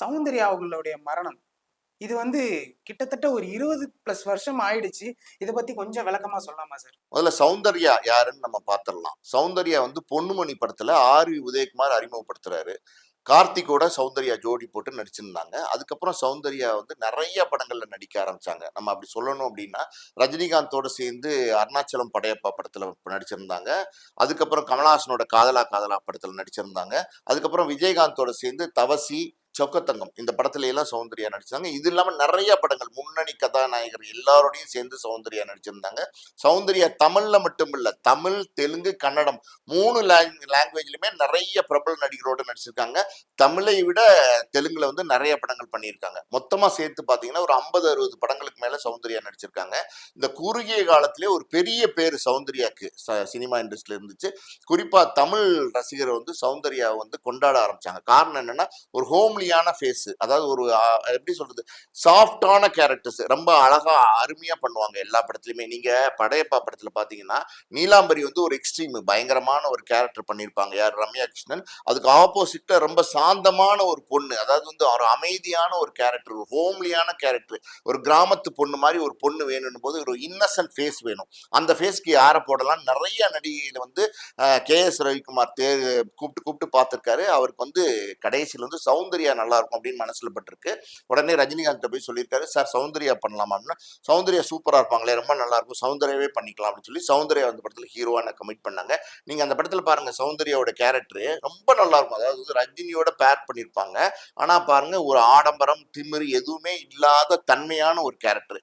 சௌந்தர்யா அவர்களுடைய மரணம் இது வந்து கிட்டத்தட்ட ஒரு 20+ வருஷம் ஆயிடுச்சு. இத பத்தி கொஞ்சம் விளக்கமா சொல்லலாமா சார்? முதல்ல சௌந்தர்யா யாருன்னு நம்ம பார்த்துடலாம். சௌந்தர்யா வந்து பொன்னுமணி படத்துல ஆர்.வி. உதயகுமார் அறிமுகப்படுத்துறாரு. கார்த்திகோட சௌந்தர்யா ஜோடி போட்டு நடிச்சிருந்தாங்க. அதுக்கப்புறம் சௌந்தர்யா வந்து நிறைய படங்கள்ல நடிக்க ஆரம்பிச்சாங்க. நம்ம அப்படி சொல்லணும் அப்படின்னா, ரஜினிகாந்தோட சேர்ந்து அருணாச்சலம் படையப்பா படத்துல நடிச்சிருந்தாங்க. அதுக்கப்புறம் கமலஹாசனோட காதலா காதலா படத்துல நடிச்சிருந்தாங்க. அதுக்கப்புறம் விஜயகாந்தோட சேர்ந்து தவசி, சொக்கத்தங்கம் இந்த படத்துல எல்லாம் சௌந்தர்யா நடிச்சாங்க. இது இல்லாம நிறைய படங்கள் முன்னணி கதாநாயகர் எல்லாரோடையும் சேர்ந்து சௌந்தர்யா நடிச்சிருந்தாங்க. சௌந்தர்யா தமிழ்ல மட்டும் இல்ல, தமிழ், தெலுங்கு, கன்னடம் 3 லாங்குவேஜ்லயுமே நிறைய பிரபல நடிகரோட நடிச்சிருக்காங்க. தமிழை விட தெலுங்குல வந்து நிறைய படங்கள் பண்ணியிருக்காங்க. மொத்தமா சேர்த்து பாத்தீங்கன்னா ஒரு 50-60 படங்களுக்கு மேல சௌந்தர்யா நடிச்சிருக்காங்க. இந்த குறுகிய காலத்திலே ஒரு பெரிய பேர் சௌந்தர்யாக்கு சினிமா இண்டஸ்ட்ரியில இருந்துச்சு. குறிப்பா தமிழ் ரசிகர் வந்து சௌந்தர்யா வந்து கொண்டாட ஆரம்பிச்சாங்க. காரணம் என்னன்னா, ஒரு ஹோம்லியான ஃபேஸ், அதாவது ஒரு எப்படி சொல்றது, சாஃப்டான கேரக்டர்ஸ் ரொம்ப அழகா அருமையா பண்ணுவாங்க எல்லா படத்துலயுமே. நீங்க படையப்பா படத்துல பாத்தீங்கன்னா நீலாம்பரி வந்து ஒரு எக்ஸ்ட்ரீம் பயங்கரமான ஒரு கேரக்டர் பண்ணியிருப்பாங்க. யார்? ரம்யா கிருஷ்ணன். அதுக்கு ஆப்போசிட்டா ரொம்ப சாந்தமான ஒரு பொண்ணு, அதாவது வந்து ஒரு அமைதியான ஒரு கேரக்டர், ஒரு ஹோம்லியான கேரக்டர், ஒரு கிராமத்து பொண்ணு மாதிரி ஒரு பொண்ணு வேணும் போது ஒரு இன்னசென்ட் ஃபேஸ் வேணும். அந்த ஃபேஸ்க்கு யாரை போடலாம்? நிறைய நடிகைகளை வந்து கே.எஸ். ரவிக்குமார் கூப்பிட்டு கூப்பிட்டு பார்த்துருக்காரு. அவருக்கு வந்து கடைசியில் வந்து சௌந்தர்யா நல்லா இருக்கும் அப்படின்னு மனசுல பட்டிருக்கு. உடனே ரஜினிகாந்த் போய் சொல்லியிருக்காரு, சார் சௌந்தர்யா பண்ணலாமா அப்படின்னா, சௌந்தர்யா சூப்பரா இருப்பாங்களே, ரொம்ப நல்லா இருக்கும், சௌந்தர்யாவே பண்ணிக்கலாம் அப்படின்னு சொல்லி சௌந்தர்யா அந்த படத்துல ஹீரோவான கமிட் பண்ணாங்க. நீங்க அந்த படத்துல பாருங்க, சௌந்தர்யாவோட கேரக்டர் ரொம்ப நல்லா இருக்கும். அதாவது ரஜினியோட பேர் பண்ணியிருப்பாங்க. ஆனா பாருங்க, ஒரு ஆடம்பரம் திமிரு எதுவுமே இல்லாத தன்மையான ஒரு கேரக்டர்.